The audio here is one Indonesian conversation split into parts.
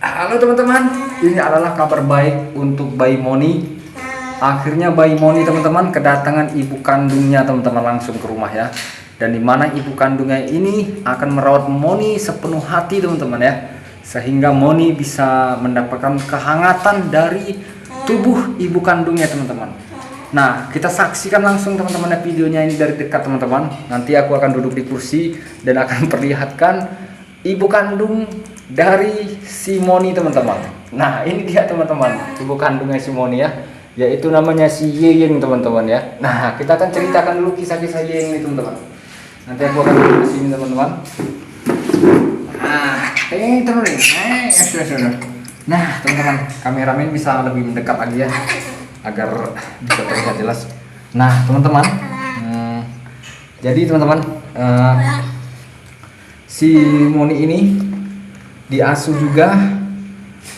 Halo teman-teman, ini adalah kabar baik untuk bayi Moni. Akhirnya bayi Moni teman-teman kedatangan ibu kandungnya teman-teman langsung ke rumah ya. Dan dimana ibu kandungnya ini akan merawat Moni sepenuh hati teman-teman ya. Sehingga Moni bisa mendapatkan kehangatan dari tubuh ibu kandungnya teman-teman. Nah, kita saksikan langsung teman-teman ya videonya ini dari dekat teman-teman. Nanti aku akan duduk di kursi dan akan perlihatkan ibu kandung dari si Moni teman-teman. Nah, ini dia teman-teman, ibu kandungnya si Moni ya, yaitu namanya si Yeyeng teman-teman ya. Nah, kita akan ceritakan dulu kisah-kisah Yeyeng ini teman-teman. Nanti aku akan duduk di sini teman-teman. Nah, teman-teman, kameramen bisa lebih mendekat lagi ya, agar bisa terlihat jelas. Nah, teman-teman, jadi teman-teman, si Moni ini diasuh juga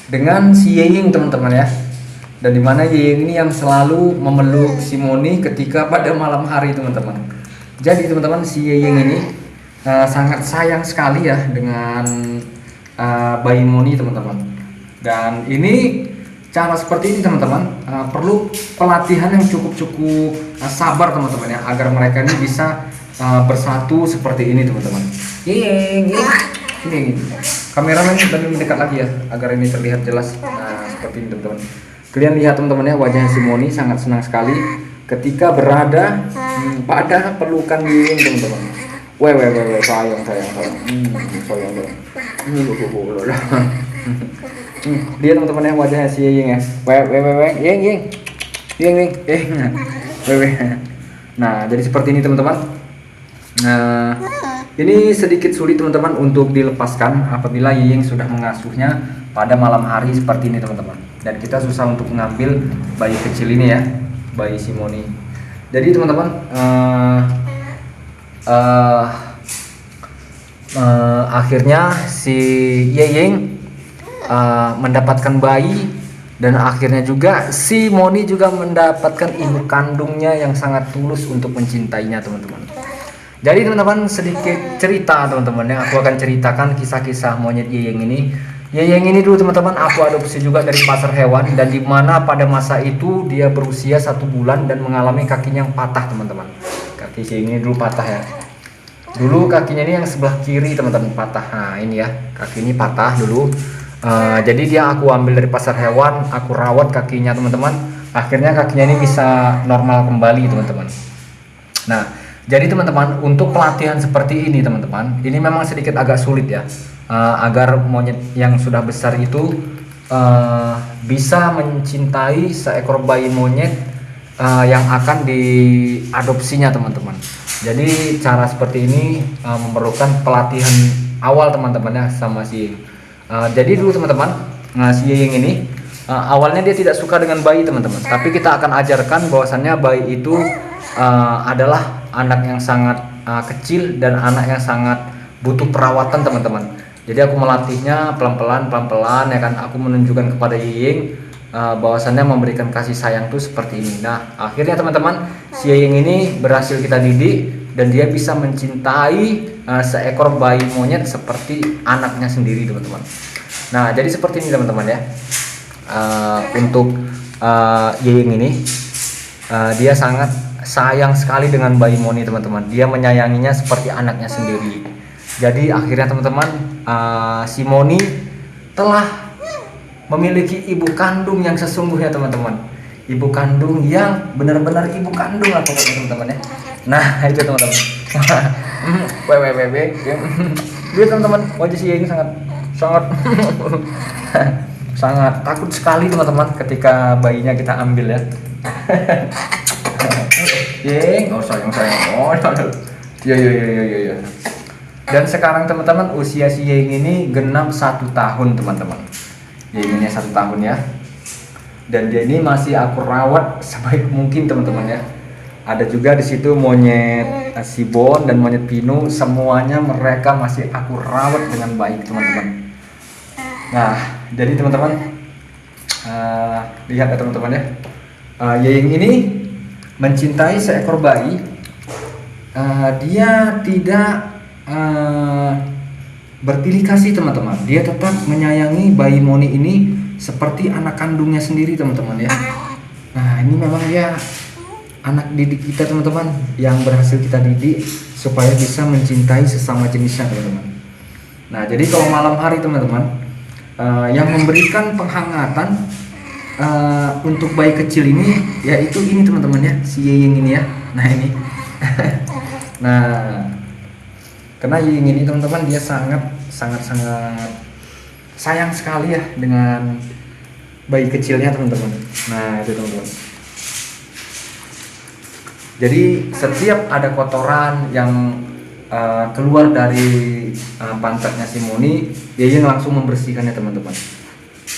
dengan si Yeyeng teman-teman ya. Dan dimana Yeyeng ini yang selalu memeluk si Moni ketika pada malam hari teman-teman. Jadi teman-teman, si Yeyeng ini sangat sayang sekali ya dengan bayi Moni teman-teman. Dan ini cara seperti ini teman-teman perlu pelatihan yang cukup sabar teman-teman ya, agar mereka ini bisa bersatu seperti ini teman-teman. Yeyeng, ini kameramen lebih mendekat lagi ya, agar ini terlihat jelas. Nah, seperti ini teman-teman. Kalian lihat teman-teman ya, wajahnya si Moni sangat senang sekali ketika berada pada pelukan Yeyeng teman-teman. Sayang. Dia teman-teman ya, wajahnya si Yeyeng ya. Yeyeng. Nah, jadi seperti ini teman-teman. Nah, ini sedikit sulit teman-teman untuk dilepaskan apabila Yeyeng sudah mengasuhnya pada malam hari seperti ini teman-teman. Dan kita susah untuk mengambil bayi kecil ini ya, bayi si Moni. Jadi teman-teman, akhirnya si Yeyeng mendapatkan bayi, dan akhirnya juga si Moni juga mendapatkan ibu kandungnya yang sangat tulus untuk mencintainya teman-teman. Jadi teman-teman, sedikit cerita teman-teman ya, aku akan ceritakan kisah-kisah monyet Yeyeng ini. Yeyeng ini dulu teman-teman aku adopsi juga dari pasar hewan, dan dimana pada masa itu dia berusia 1 bulan dan mengalami kakinya yang patah teman-teman. Kaki Yeyeng ini dulu patah ya. Dulu kakinya ini yang sebelah kiri teman-teman patah. Nah ini ya, kaki ini patah dulu. Jadi dia aku ambil dari pasar hewan, aku rawat kakinya teman-teman. Akhirnya kakinya ini bisa normal kembali teman-teman. Nah, jadi teman-teman, untuk pelatihan seperti ini teman-teman, ini memang sedikit agak sulit ya, agar monyet yang sudah besar itu bisa mencintai seekor bayi monyet yang akan diadopsinya teman-teman. Jadi cara seperti ini memerlukan pelatihan awal teman-teman ya sama si Yeyeng. Jadi dulu teman-teman, si Yeyeng ini awalnya dia tidak suka dengan bayi teman-teman, tapi kita akan ajarkan bahwasannya bayi itu adalah anak yang sangat kecil dan anak yang sangat butuh perawatan teman-teman. Jadi aku melatihnya pelan-pelan ya kan, aku menunjukkan kepada Yeyeng bahwasannya memberikan kasih sayang tuh seperti ini. Nah, akhirnya teman-teman, si Yeyeng ini berhasil kita didik dan dia bisa mencintai seekor bayi monyet seperti anaknya sendiri teman-teman. Nah, jadi seperti ini teman-teman ya. Untuk Yeyeng ini dia sangat sayang sekali dengan bayi Moni teman-teman. Dia menyayanginya seperti anaknya sendiri. Jadi akhirnya teman-teman, si Moni telah memiliki ibu kandung yang sesungguhnya teman-teman. Ibu kandung yang benar-benar ibu kandung lah pokoknya teman-teman ya. Nah itu teman-teman. Dia teman-teman, wajah si Yeyeng sangat takut sekali teman-teman ketika bayinya kita ambil ya. Yeyeng, sayang. Ya. Dan sekarang teman-teman, usia si Yeyeng ini genap 1 tahun teman-teman. Yeyeng ini 1 tahun ya. Dan dia ini masih aku rawat sebaik mungkin teman-teman ya. Ada juga di situ monyet Sibon dan monyet Pinu, semuanya mereka masih aku rawat dengan baik teman-teman. Nah, jadi teman-teman, lihat ya teman-teman ya, Yeyeng ini mencintai seekor bayi. Dia tidak berpilih kasih teman-teman. Dia tetap menyayangi bayi Moni ini seperti anak kandungnya sendiri teman-teman ya. Nah ini memang dia anak didik kita teman-teman, yang berhasil kita didik supaya bisa mencintai sesama jenisnya teman-teman. Nah jadi kalau malam hari teman-teman, yang memberikan penghangatan untuk bayi kecil ini yaitu ini teman-teman ya, si Yeying ini ya. Nah ini nah karena Yeying ini teman-teman dia sangat sayang sekali ya dengan bayi kecilnya teman-teman. Nah itu teman-teman. Jadi setiap ada kotoran yang keluar dari pantatnya si Moni, Yeying langsung membersihkannya teman-teman.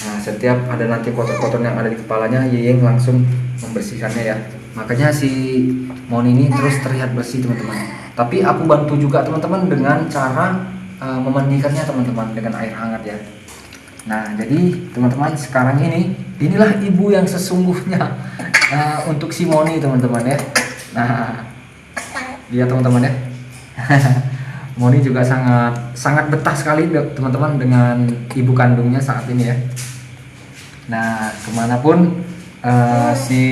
Nah setiap ada nanti kotor-kotor yang ada di kepalanya, Yeying langsung membersihkannya ya. Makanya si Moni ini terus terlihat bersih teman-teman. Tapi aku bantu juga teman-teman dengan cara memandikannya teman-teman dengan air hangat ya. Nah jadi teman-teman sekarang inilah ibu yang sesungguhnya untuk si Moni teman-teman ya. Nah dia teman-teman ya. Moni juga sangat betah sekali teman-teman dengan ibu kandungnya saat ini ya. Nah kemanapun si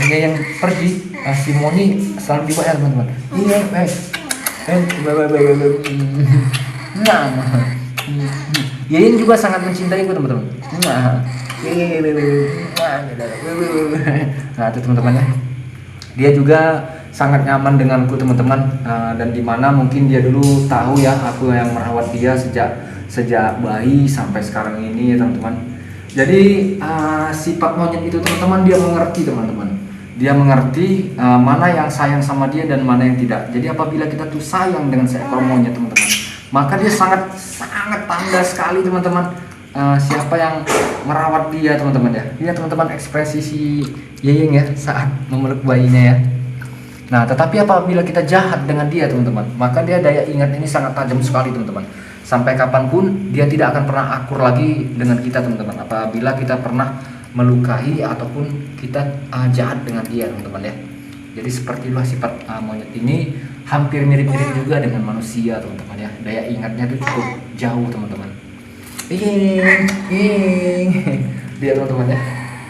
yang pergi, si Moni selalu dibawa ya teman-teman. Iya, nah, Yeying juga sangat mencintaiku teman-teman. Nah, nah itu teman-teman ya. Dia juga sangat nyaman denganku teman-teman, dan dimana mungkin dia dulu tahu ya aku yang merawat dia sejak bayi sampai sekarang ini ya teman-teman. Jadi sifat monyet itu teman-teman dia mengerti teman-teman. Dia mengerti mana yang sayang sama dia dan mana yang tidak. Jadi apabila kita tuh sayang dengan seekor monyet teman-teman, maka dia sangat tanda sekali teman-teman siapa yang merawat dia teman-teman ya. Lihat teman-teman ekspresi si Yeying ya saat memeluk bayinya ya. Nah tetapi apabila kita jahat dengan dia teman-teman, maka dia daya ingat ini sangat tajam sekali teman-teman. Sampai kapanpun dia tidak akan pernah akur lagi dengan kita teman-teman, apabila kita pernah melukai ataupun kita jahat dengan dia teman-teman ya. Jadi seperti itulah sifat monyet ini, hampir mirip-mirip juga dengan manusia teman-teman ya. Daya ingatnya itu cukup jauh teman-teman. Dia teman-teman ya,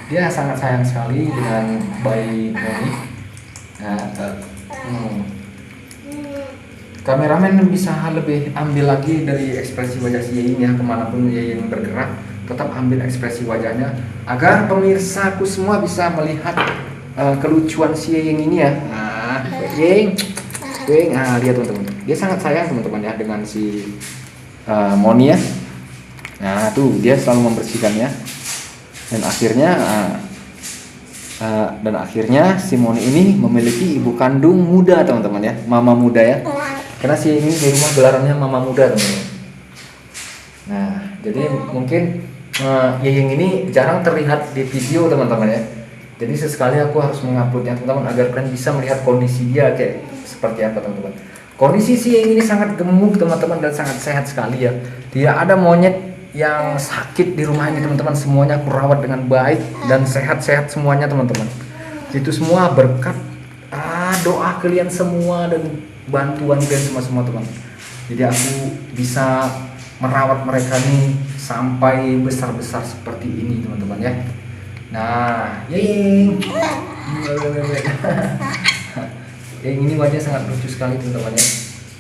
dia sangat sayang sekali dengan bayi Moni. Nah, kameramen bisa lebih ambil lagi dari ekspresi wajah si Yeying ya, kemanapun Yeying bergerak tetap ambil ekspresi wajahnya agar pemirsaku semua bisa melihat kelucuan si Yeying ini ya. Nah, Yeying, lihat teman-teman, dia sangat sayang teman-teman ya dengan si Moni ya. Nah tuh dia selalu membersihkannya dan akhirnya si Moni ini memiliki ibu kandung muda teman-teman ya, mama muda ya. Karena si ini di rumah gelarannya mama muda teman-teman. Nah jadi mungkin Yeying ini jarang terlihat di video teman-teman ya. Jadi sesekali aku harus menguploadnya teman-teman agar kalian bisa melihat kondisi dia kayak seperti apa teman-teman. Kondisi si Yeying ini sangat gemuk teman-teman dan sangat sehat sekali ya. Tidak ada monyet yang sakit di rumah ini teman-teman, semuanya aku rawat dengan baik dan sehat-sehat semuanya teman-teman. Itu semua berkat doa kalian semua dan bantuan kalian semua teman. Jadi aku bisa merawat mereka nih sampai besar-besar seperti ini teman-teman ya. Nah, Yeying ini wajah sangat lucu sekali teman-teman ya.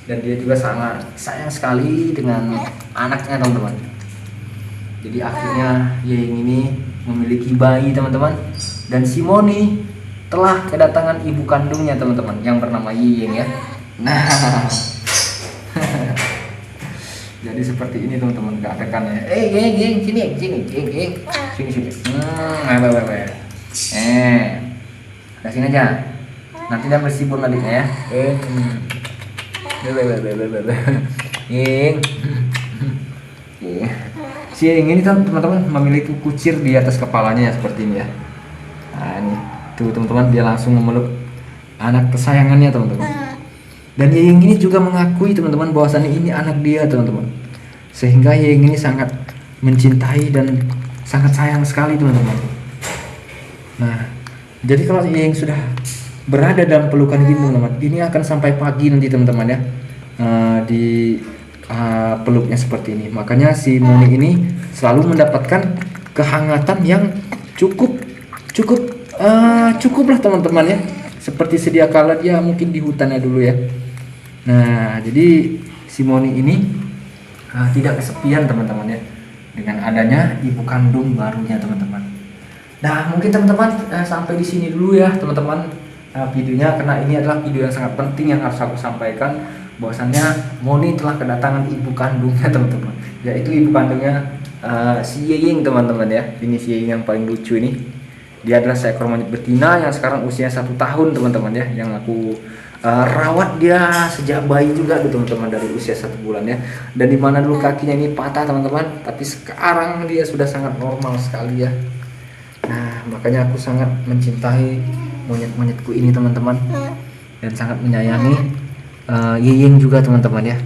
Dan dia juga sangat sayang sekali dengan anaknya teman-teman. Jadi akhirnya Yeying ini memiliki bayi teman-teman, dan si Moni telah kedatangan ibu kandungnya teman-teman yang bernama Yeying ya. Nah jadi seperti ini teman-teman keadaannya. Yeying sini. Sini aja. Nanti dia bersibun adiknya ya. Yeying. Si Yeying ini teman-teman memiliki kucir di atas kepalanya ya, seperti ini ya. Nah ini tuh teman-teman, dia langsung memeluk anak kesayangannya teman-teman. Dan Yeying ini juga mengakui teman-teman bahwasannya ini anak dia teman-teman. Sehingga Yeying ini sangat mencintai dan sangat sayang sekali teman-teman. Nah jadi kalau Yeying sudah berada dalam pelukan ibu teman-teman, ini akan sampai pagi nanti teman-teman ya. di peluknya seperti ini. Makanya si Moni ini selalu mendapatkan kehangatan yang cukup cukup lah teman-teman ya. Seperti sedia kala dia mungkin di hutannya dulu ya. Nah, jadi si Moni ini tidak kesepian teman-teman ya, dengan adanya ibu kandung barunya teman-teman. Nah, mungkin teman-teman sampai di sini dulu ya teman-teman videonya, karena ini adalah video yang sangat penting yang harus aku sampaikan, bahwasannya Moni telah kedatangan ibu kandungnya teman-teman, yaitu ibu kandungnya si Yeying teman-teman ya. Ini si Yeying yang paling lucu ini. Dia adalah seekor monyet betina yang sekarang usia 1 tahun teman-teman ya, yang aku rawat dia sejak bayi juga tuh teman-teman, dari usia 1 bulan ya. Dan dimana dulu kakinya ini patah teman-teman, tapi sekarang dia sudah sangat normal sekali ya. Nah, makanya aku sangat mencintai monyet-monyetku ini teman-teman, dan sangat menyayangi Yeying juga teman-teman ya.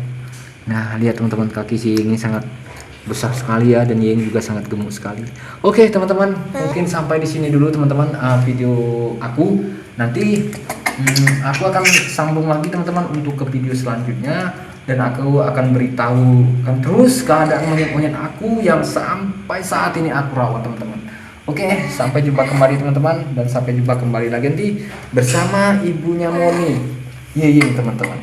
Nah, lihat teman-teman, kaki si Yeying ini sangat besar sekali ya, dan Yeying juga sangat gemuk sekali. Oke teman-teman, mungkin sampai di sini dulu teman-teman video aku. Nanti aku akan sambung lagi teman-teman untuk ke video selanjutnya, dan aku akan beritahu kan terus keadaan monyet-monyet aku yang sampai saat ini aku rawat teman-teman. Oke, sampai jumpa kembali teman-teman, dan sampai jumpa kembali lagi nanti bersama ibunya Moni, Yeying teman-teman.